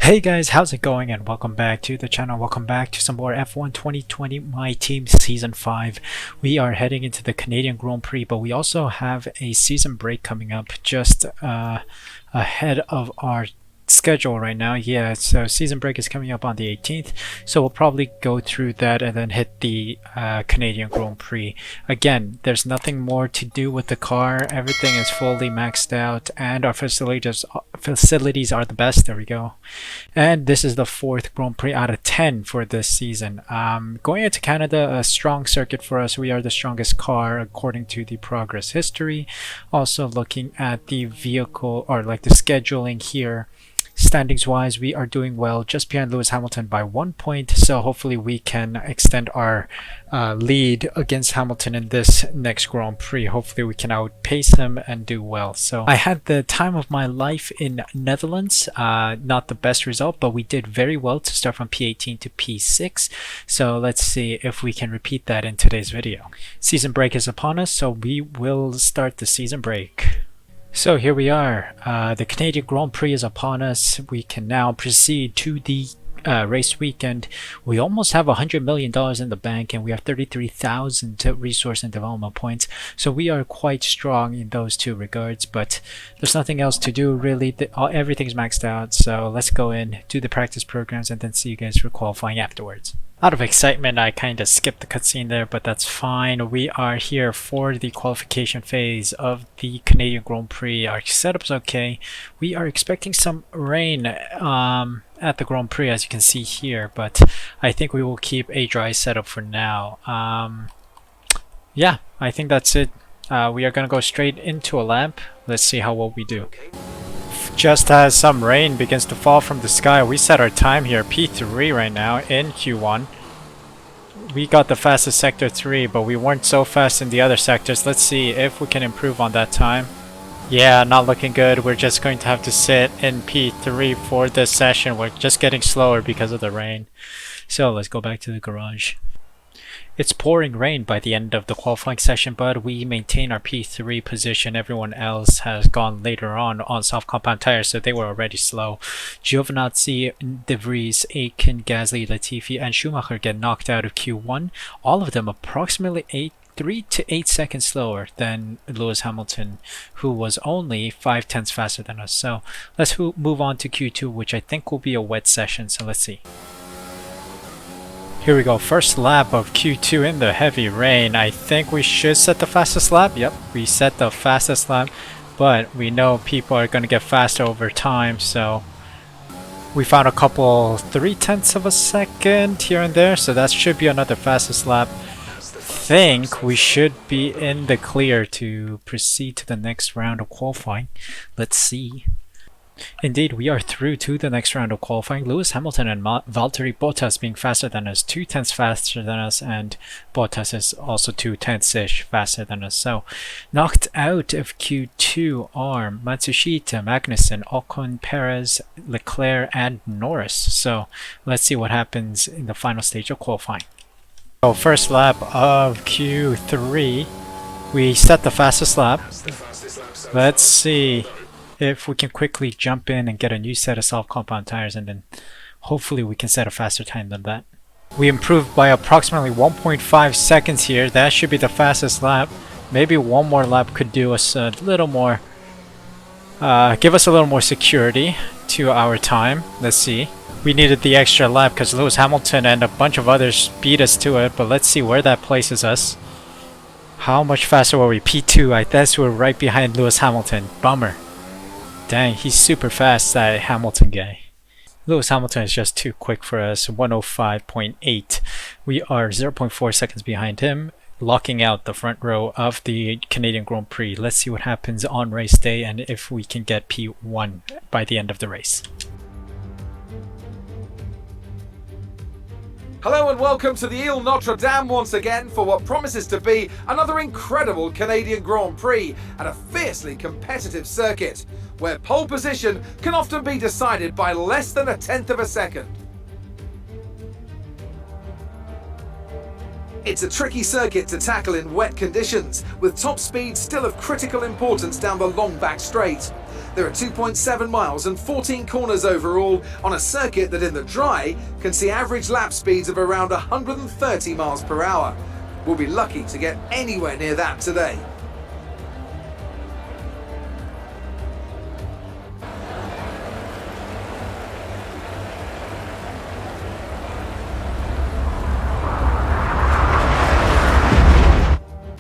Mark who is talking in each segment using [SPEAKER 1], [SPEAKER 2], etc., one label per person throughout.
[SPEAKER 1] Hey guys, how's it going, and welcome back to the channel. Welcome back to some more F1 2020 My Team Season 5. We are heading into the Canadian Grand Prix, but we also have a season break coming up just ahead of our schedule right now. Yeah, so season break is coming up on the 18th, so we'll probably go through that and then hit the Canadian Grand Prix. Again, there's nothing more to do with the car. Everything is fully maxed out and our facilities are the best. There we go. And this is the 4th Grand Prix out of 10 for this season. Going into Canada, a strong circuit for us. We are the strongest car according to the progress history. Also looking at the vehicle, or like the scheduling here, standings wise, we are doing well, just behind Lewis Hamilton by 1 point, so hopefully we can extend our lead against Hamilton in this next Grand Prix. Hopefully we can outpace him and do well. So I had the time of my life in Netherlands. Not the best result, but we did very well to start from P18 to P6. So let's see if we can repeat that in today's video. Season break is upon us, so we will start the season break. So here we are, the Canadian Grand Prix is upon us. We can now proceed to the race weekend. We almost have $100 million in the bank, and we have 33,000 resource and development points. So we are quite strong in those two regards, but there's nothing else to do really. Everything's maxed out, so let's go in, do the practice programs, and then see you guys for qualifying afterwards. Out of excitement, I kind of skipped the cutscene there, but that's fine. We are here for the qualification phase of the Canadian Grand Prix. Our setup's okay. We are expecting some rain at the Grand Prix, as you can see here, but I think we will keep a dry setup for now. Yeah, I think that's it. We are going to go straight into a lap. Let's see how well we do. Just as some rain begins to fall from the sky, we set our time here, P3 right now in Q1. We got the fastest sector 3, but we weren't so fast in the other sectors. Let's see if we can improve on that time. Yeah, not looking good. We're just going to have to sit in P3 for this session. We're just getting slower because of the rain. So let's go back to the garage. It's pouring rain by the end of the qualifying session, but we maintain our P3 position. Everyone else has gone later on soft compound tires, so they were already slow. Giovinazzi, De Vries, Aitken, Gasly, Latifi, and Schumacher get knocked out of Q1. All of them approximately 3 to 8 seconds slower than Lewis Hamilton, who was only 5/10 faster than us. So let's move on to Q2, which I think will be a wet session, so let's see. Here we go, first lap of Q2 in the heavy rain. I think we should set the fastest lap. Yep, we set the fastest lap, but we know people are going to get faster over time, so we found a couple 3/10 of a second here and there, so that should be another fastest lap. Think we should be in the clear to proceed to the next round of qualifying. Let's see. Indeed, we are through to the next round of qualifying. Lewis Hamilton and Valtteri Bottas being faster than us, 2/10 faster than us, and Bottas is also 2/10-ish faster than us. So, knocked out of Q2 are Matsushita, Magnussen, Ocon, Perez, Leclerc, and Norris. So, let's see what happens in the final stage of qualifying. So, first lap of Q3, we set the fastest lap. Let's see if we can quickly jump in and get a new set of soft compound tires, and then hopefully we can set a faster time than that. We improved by approximately 1.5 seconds here. That should be the fastest lap. Maybe one more lap could do us a little more, give us a little more security to our time. Let's see. We needed the extra lap because Lewis Hamilton and a bunch of others beat us to it, but let's see where that places us. How much faster were we? P2. I guess we're right behind Lewis Hamilton. Bummer. Dang, he's super fast, that Hamilton guy. Lewis Hamilton is just too quick for us, 105.8. We are 0.4 seconds behind him, locking out the front row of the Canadian Grand Prix. Let's see what happens on race day and if we can get P1 by the end of the race.
[SPEAKER 2] Hello and welcome to the Ile Notre Dame once again for what promises to be another incredible Canadian Grand Prix at a fiercely competitive circuit, where pole position can often be decided by less than 1/10 of a second. It's a tricky circuit to tackle in wet conditions, with top speed still of critical importance down the long back straight. There are 2.7 miles and 14 corners overall on a circuit that in the dry can see average lap speeds of around 130 miles per hour. We'll be lucky to get anywhere near that today.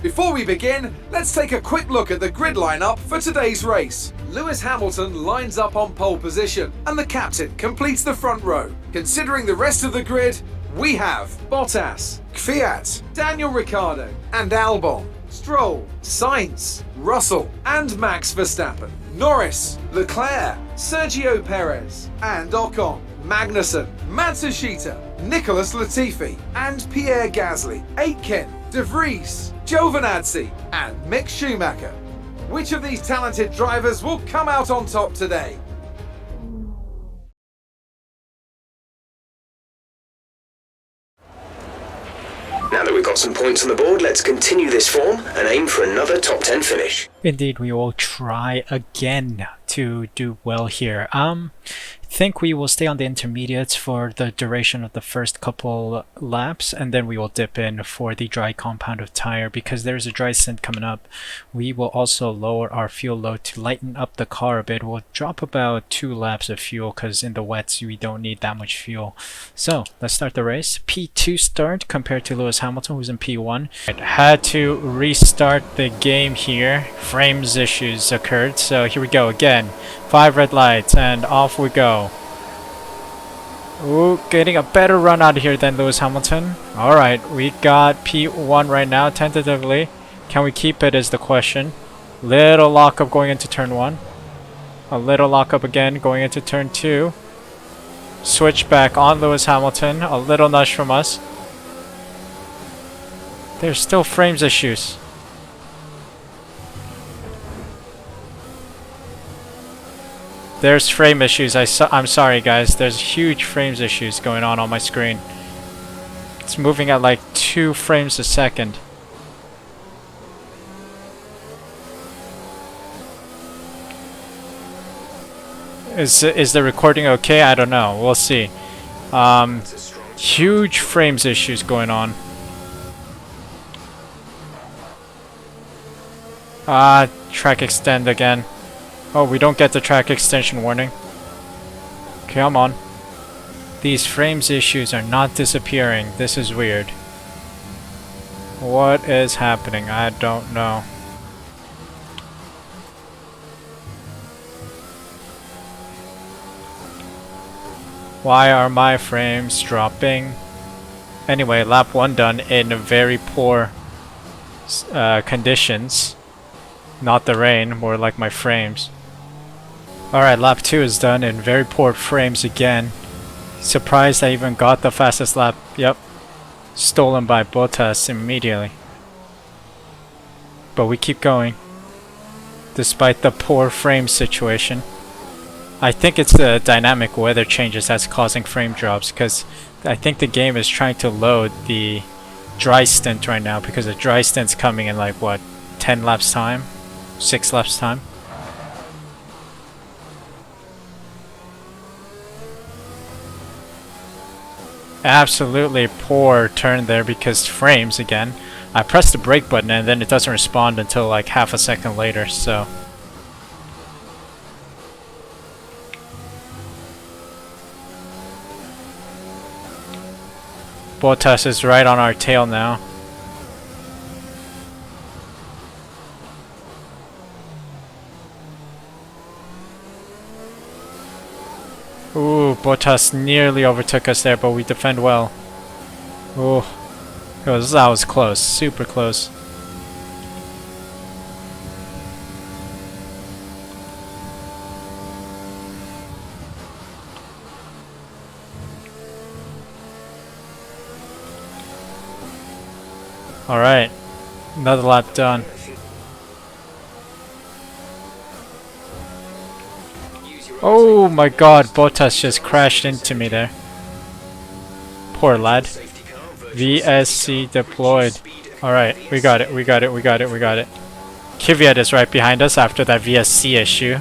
[SPEAKER 2] Before we begin, let's take a quick look at the grid lineup for today's race. Lewis Hamilton lines up on pole position, and the captain completes the front row. Considering the rest of the grid, we have Bottas, Kvyat, Daniel Ricciardo, and Albon, Stroll, Sainz, Russell, and Max Verstappen, Norris, Leclerc, Sergio Perez, and Ocon, Magnussen, Matsushita, Nicholas Latifi, and Pierre Gasly, Aitken, De Vries, Giovinazzi, and Mick Schumacher. Which of these talented drivers will come out on top today?
[SPEAKER 3] Now that we've got some points on the board, let's continue this form and aim for another top 10 finish.
[SPEAKER 1] Indeed, we will try again to do well here. Think we will stay on the intermediates for the duration of the first couple laps, and then we will dip in for the dry compound of tire because there's a dry stint coming up. We will also lower our fuel load to lighten up the car a bit. We'll drop about 2 laps of fuel because in the wets we don't need that much fuel. So let's start the race. P2 start compared to Lewis Hamilton, who's in P1. It had to restart the game here. Frames issues occurred, so here we go again. 5 red lights and off we go. Ooh, getting a better run out of here than Lewis Hamilton. Alright, we got P1 right now, tentatively. Can we keep it is the question. Little lockup going into turn 1. A little lockup again going into turn 2. Switch back on Lewis Hamilton. A little nudge from us. There's still frames issues. There's frame issues. I'm sorry guys, there's huge frames issues going on my screen. It's moving at like 2 frames a second. Is the recording okay? I don't know. We'll see. Huge frames issues going on. Track extend again. Oh, we don't get the track extension warning. Come on. These frames issues are not disappearing. This is weird. What is happening? I don't know. Why are my frames dropping? Anyway, lap 1 done in very poor conditions. Not the rain, more like my frames. Alright, lap 2 is done in very poor frames again. Surprised I even got the fastest lap. Yep. Stolen by Bottas immediately. But we keep going. Despite the poor frame situation. I think it's the dynamic weather changes that's causing frame drops, because I think the game is trying to load the dry stint right now, because the dry stint's coming in like what, 10 laps time? 6 laps time? Absolutely poor turn there because frames again. I pressed the brake button and then it doesn't respond until like half a second later, so. Bottas is right on our tail now. Ooh, Bottas nearly overtook us there, but we defend well. Ooh, that was close, super close. Alright, another lap done. Oh my god, Bottas just crashed into me there. Poor lad. VSC deployed. Alright, we got it, we got it, we got it, we got it. Kvyat is right behind us after that VSC issue.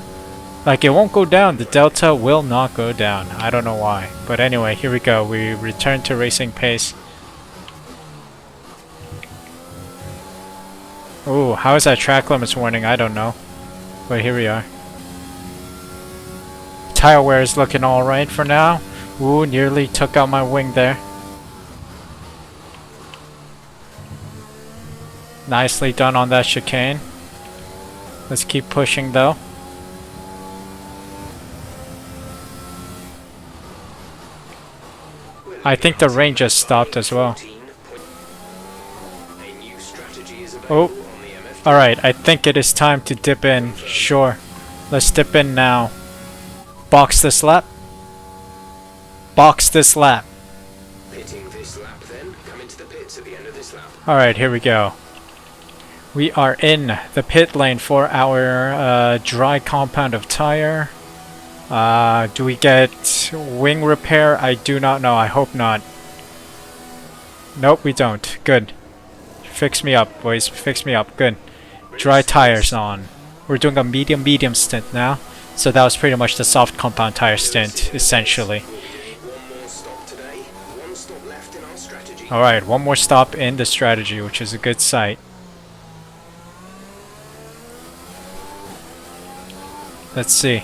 [SPEAKER 1] Like, it won't go down. The delta will not go down. I don't know why. But anyway, here we go. We return to racing pace. Ooh, how is that track limits warning? I don't know. But here we are. Tire wear is looking alright for now. Ooh, nearly took out my wing there. Nicely done on that chicane. Let's keep pushing though. I think the rain just stopped as well. Oh, alright, I think it is time to dip in. Sure, let's dip in now. Box this lap. Box this lap. Alright, here we go. We are in the pit lane for our dry compound of tire. Do we get wing repair? I do not know. I hope not. Nope, we don't. Good. Fix me up, boys. Fix me up. Good. Dry tires on. We're doing a medium stint now. So that was pretty much the soft compound tire stint, essentially. Alright, one more stop in the strategy, which is a good sight. Let's see.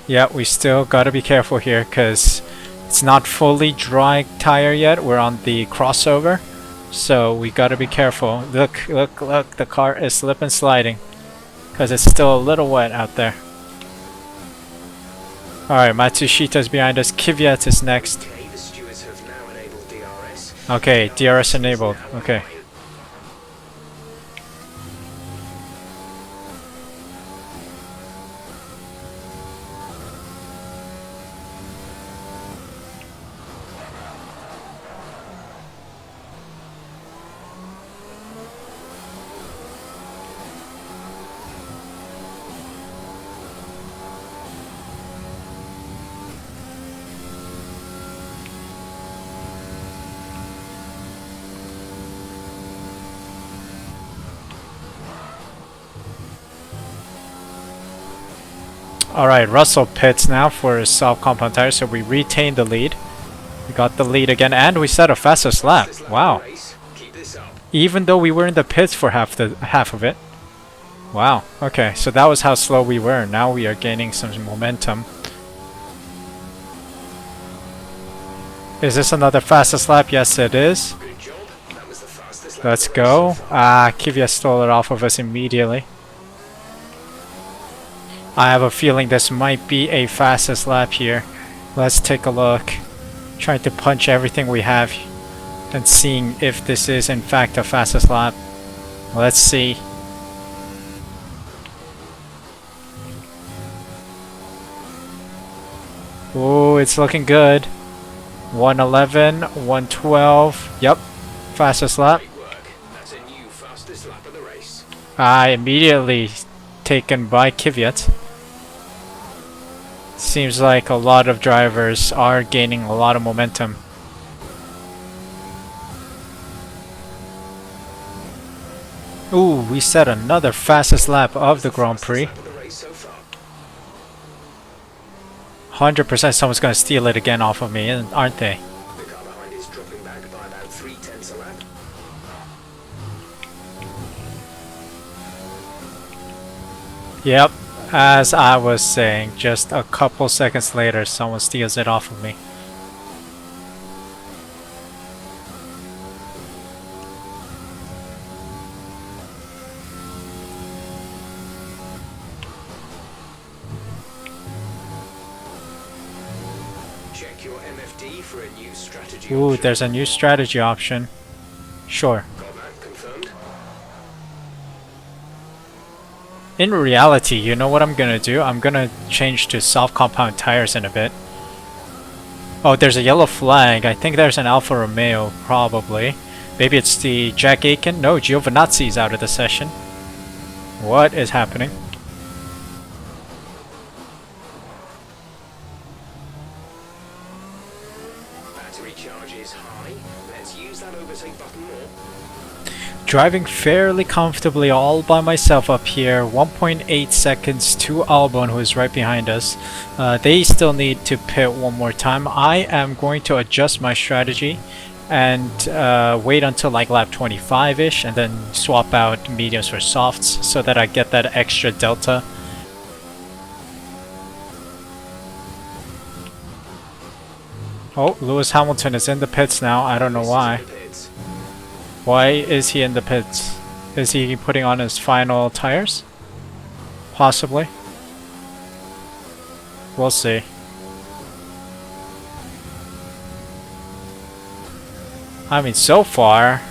[SPEAKER 1] Yeah, we still gotta be careful here because it's not fully dry tire yet. We're on the crossover, so we gotta be careful. Look, look, look, the car is slip and sliding because it's still a little wet out there. Alright, Matsushita's behind us. Kvyat is next. Okay, DRS enabled. Okay. Alright, Russell pits now for his soft compound tire, so we retain the lead. We got the lead again, and we set a fastest lap. Wow. Even though we were in the pits for half of it. Wow. Okay, so that was how slow we were. Now we are gaining some momentum. Is this another fastest lap? Yes, it is. Let's go. Kvyat stole it off of us immediately. I have a feeling this might be a fastest lap here. Let's take a look. Trying to punch everything we have and seeing if this is in fact a fastest lap. Let's see. Oh, it's looking good. 111, 112. Yep, fastest lap. Immediately taken by Kvyat. Seems like a lot of drivers are gaining a lot of momentum. Ooh, we set another fastest lap of the Grand Prix. 100% someone's gonna steal it again off of me, aren't they? Yep, as I was saying, just a couple seconds later someone steals it off of me.
[SPEAKER 3] Check your MFD for a new strategy
[SPEAKER 1] Ooh,
[SPEAKER 3] option.
[SPEAKER 1] there's a new strategy option. Sure.
[SPEAKER 3] Got that confirmed.
[SPEAKER 1] In reality, you know what I'm gonna do? I'm gonna change to soft compound tires in a bit. Oh, there's a yellow flag. I think there's an Alfa Romeo, probably. Maybe it's the Jack Aiken. No, Giovinazzi's out of the session. What is happening?
[SPEAKER 3] Battery charge is high. Let's use that overtake button more.
[SPEAKER 1] Driving fairly comfortably all by myself up here. 1.8 seconds to Albon, who is right behind us. They still need to pit one more time. I am going to adjust my strategy and wait until like lap 25-ish and then swap out mediums for softs so that I get that extra delta. Oh, Lewis Hamilton is in the pits now. I don't know why. Why is he in the pits? Is he putting on his final tires? Possibly. We'll see. I mean, so far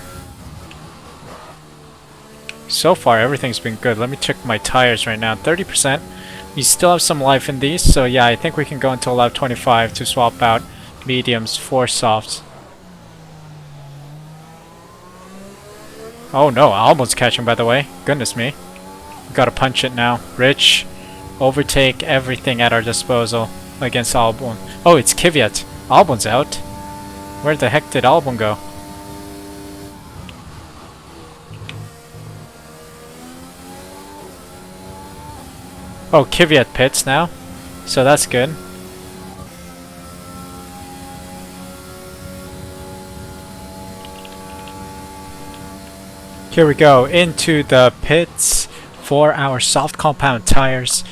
[SPEAKER 1] everything's been good. Let me check my tires right now. 30%. We still have some life in these, so yeah, I think we can go until lap 25 to swap out mediums for softs. Oh no, Albon's catching, by the way. Goodness me. We gotta punch it now. Rich, overtake everything at our disposal against Albon. Oh, it's Kvyat. Albon's out. Where the heck did Albon go? Oh, Kvyat pits now. So that's good. Here we go, into the pits for our soft compound tires.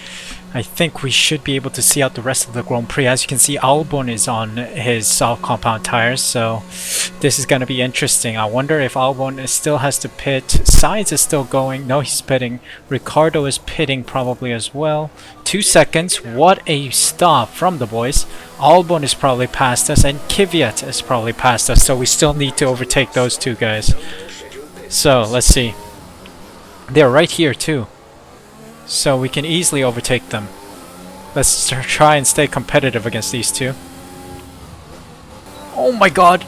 [SPEAKER 1] I think we should be able to see out the rest of the Grand Prix. As you can see, Albon is on his soft compound tires, so this is going to be interesting. I wonder if Albon still has to pit. Sainz is still going. No, he's pitting. Ricardo is pitting probably as well. 2 seconds. What a stop from the boys. Albon is probably past us, and Kvyat is probably past us, so we still need to overtake those two guys. So, let's see. They're right here too. So we can easily overtake them. Let's try and stay competitive against these two. Oh my god!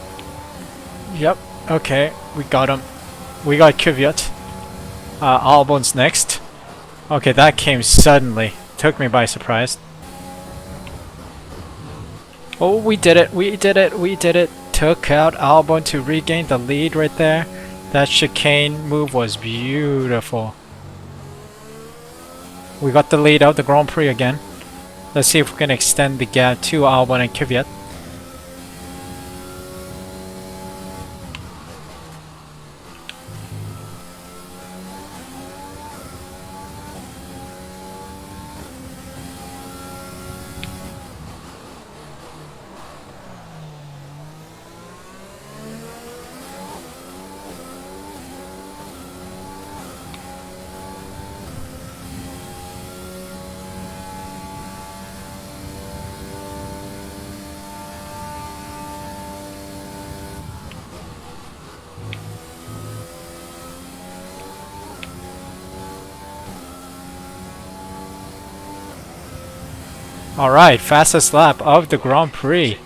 [SPEAKER 1] Yep, okay. We got him. We got Kvyat. Albon's next. Okay, that came suddenly. Took me by surprise. Oh, we did it! We did it! We did it! Took out Albon to regain the lead right there. That chicane move was beautiful. We got the lead out the Grand Prix again. Let's see if we can extend the gap to Albon and Kvyat. Alright, fastest lap of the Grand Prix.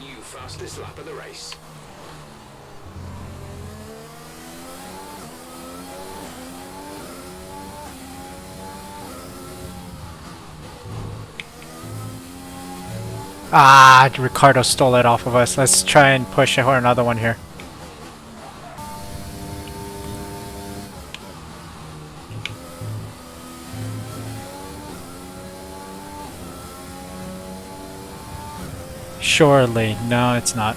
[SPEAKER 1] Ah, Ricardo stole it off of us. Let's try and push for another one here. Surely. No, it's not.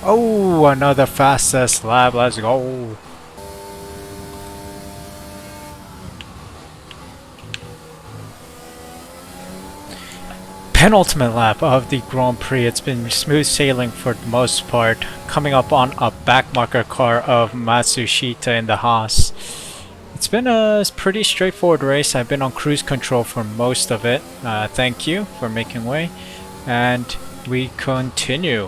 [SPEAKER 1] Oh, another fastest lap. Let's go. Penultimate lap of the Grand Prix. It's been smooth sailing for the most part. Coming up on a backmarker car of Matsushita in the Haas. It's been a pretty straightforward race. I've been on cruise control for most of it. Thank you for making way. And we continue.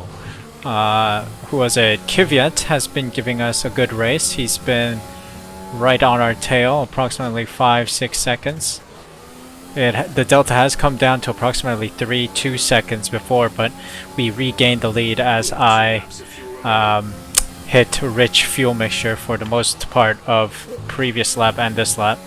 [SPEAKER 1] Who was it? Kvyat has been giving us a good race. He's been right on our tail, approximately 5-6 seconds. The delta has come down to approximately 2 seconds before, but we regained the lead as I hit rich fuel mixture for the most part of previous lap and this lap.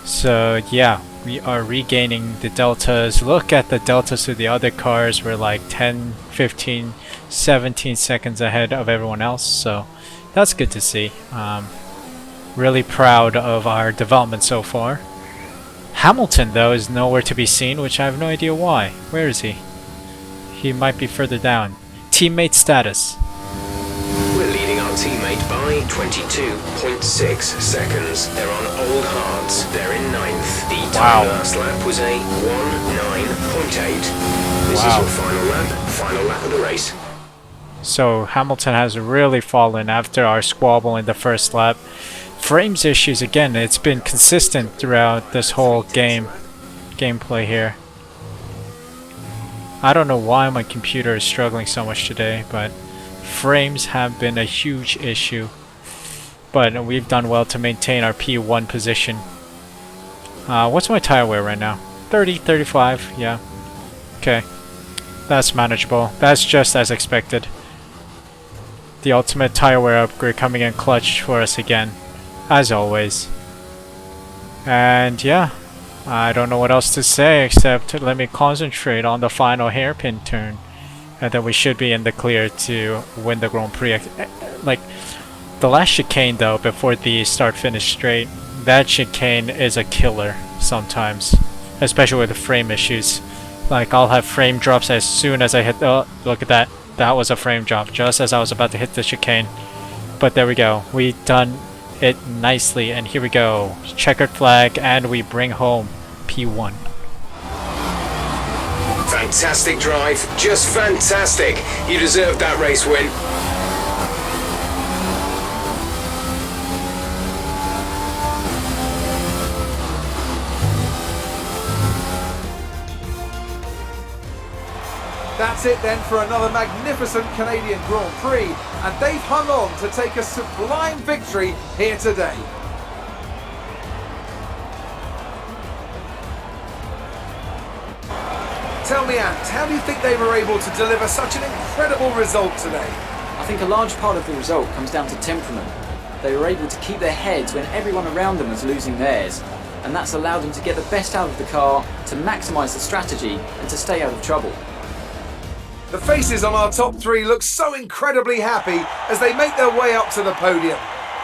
[SPEAKER 1] So yeah, We are regaining the deltas. Look at the deltas to the other cars. We're like 10, 15, 17 seconds ahead of everyone else, so that's good to see. Really proud of our development so far. Hamilton, though, is nowhere to be seen, which I have no idea why. Where is he? He might be further down. Teammate status.
[SPEAKER 3] We're leading our teammate by 22.6 seconds. They're on old hards. They're in 9th. The time last lap was a 1:09.8. This is your final lap of the race.
[SPEAKER 1] So Hamilton has really fallen after our squabble in the first lap. Frames issues again, it's been consistent throughout this whole gameplay here. I don't know why my computer is struggling so much today, but frames have been a huge issue. But we've done well to maintain our P1 position. What's my tire wear right now? 30, 35, yeah. Okay, that's manageable. That's just as expected. The ultimate tire wear upgrade coming in clutch for us again, as always. And yeah, I don't know what else to say except let me concentrate on the final hairpin turn, and then we should be in the clear to win the Grand Prix. Like the last chicane though, before the start-finish straight, that chicane is a killer sometimes, especially with the frame issues. Like I'll have frame drops as soon as I hit the, look at that. That was a frame drop just as I was about to hit the chicane. But there we go. We done it nicely, and here we go. Checkered flag, and we bring home P1.
[SPEAKER 3] Fantastic drive. Just fantastic. You deserved that race win.
[SPEAKER 2] That's it then for another magnificent Canadian Grand Prix, and they've hung on to take a sublime victory here today. Tell me, Ant, how do you think they were able to deliver such an incredible result today?
[SPEAKER 4] I think a large part of the result comes down to temperament. They were able to keep their heads when everyone around them was losing theirs, and that's allowed them to get the best out of the car, to maximise the strategy, and to stay out of trouble.
[SPEAKER 2] The faces on our top three look so incredibly happy as they make their way up to the podium.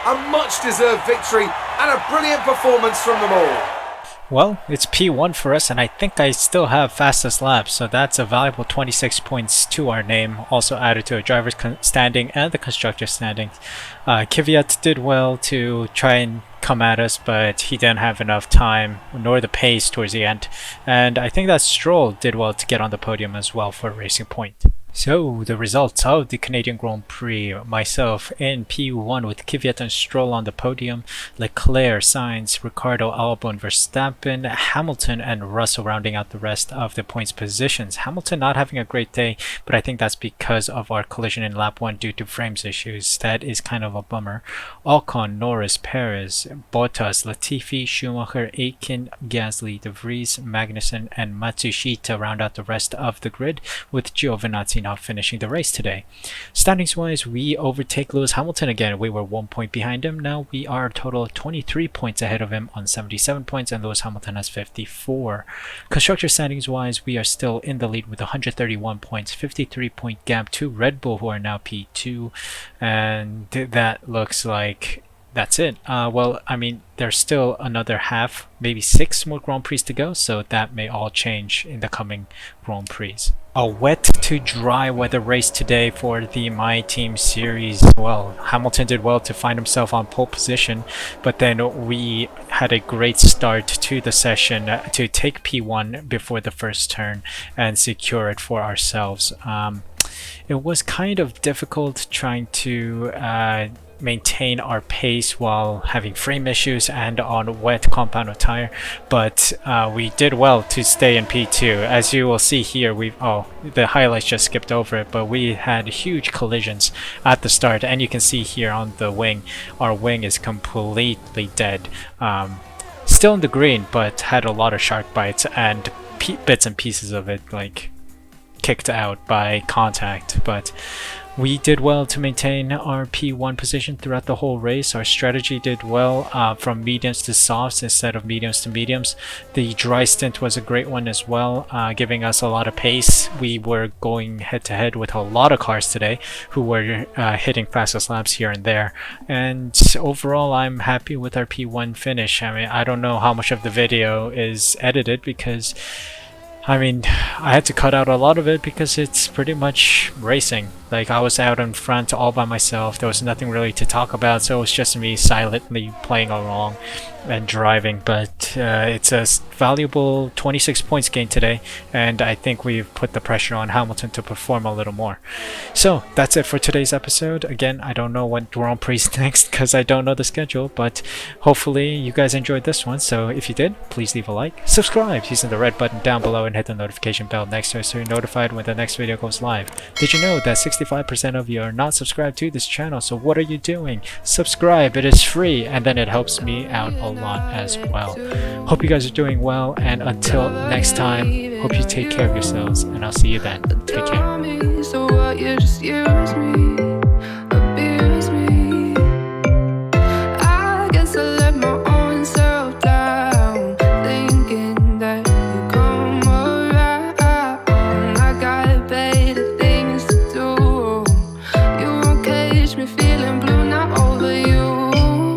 [SPEAKER 2] A much-deserved victory and a brilliant performance from them all.
[SPEAKER 1] Well, it's P1 for us, and I think I still have fastest lap, so that's a valuable 26 points to our name, also added to a driver's standing and the constructor standings. Kvyat did well to try and come at us, but he didn't have enough time nor the pace towards the end, and I think that Stroll did well to get on the podium as well for a Racing Point. So, the results of the Canadian Grand Prix. Myself in P1 with Kvyat and Stroll on the podium. Leclerc, Sainz, Ricciardo, Albon, Verstappen, Hamilton, and Russell rounding out the rest of the points positions. Hamilton not having a great day, but I think that's because of our collision in lap 1 due to frames issues. That is kind of a bummer. Ocon, Norris, Perez, Bottas, Latifi, Schumacher, Aitken, Gasly, De Vries, Magnussen, and Matsushita round out the rest of the grid, with Giovinazzi not finishing the race today. Standings wise, we overtake Lewis Hamilton again. We were 1 point behind him. Now we are a total of 23 points ahead of him on 77 points, and Lewis Hamilton has 54. Constructor standings wise, we are still in the lead with 131 points, 53 point gap to Red Bull, who are now P2, and that looks like that's it. Well, I mean, there's still another half, maybe 6 more Grand Prix to go, so that may all change in the coming Grand Prix. A wet to dry weather race today for the My Team series. Well, Hamilton did well to find himself on pole position, but then we had a great start to the session to take P1 before the first turn and secure it for ourselves. It was kind of difficult trying to maintain our pace while having frame issues and on wet compound tire, but we did well to stay in P2. As you will see here, the highlights just skipped over it, but we had huge collisions at the start, and you can see here on the wing, our wing is completely dead. Still in the green, but had a lot of shark bites and bits and pieces of it like kicked out by contact, but we did well to maintain our P1 position throughout the whole race. Our strategy did well from mediums to softs instead of mediums to mediums. The dry stint was a great one as well, giving us a lot of pace. We were going head to head with a lot of cars today who were hitting fastest laps here and there. And overall, I'm happy with our P1 finish. I mean, I don't know how much of the video is edited because I mean, I had to cut out a lot of it because it's pretty much racing. Like, I was out in front all by myself. There was nothing really to talk about, so it was just me silently playing along and driving. But it's a valuable 26 points gained today, and I think we've put the pressure on Hamilton to perform a little more. So that's it for today's episode. Again, I don't know what Grand Prix is next because I don't know the schedule, but hopefully you guys enjoyed this one. So if you did, please leave a like, subscribe using the red button down below, and hit the notification bell next to it so you're notified when the next video goes live. Did you know that 65% of you are not subscribed to this channel? So what are you doing? Subscribe, it is free, and then it helps me out a lot as well. Hope you guys are doing well, and until next time, hope you take care of yourselves, and I'll see you then. Take care.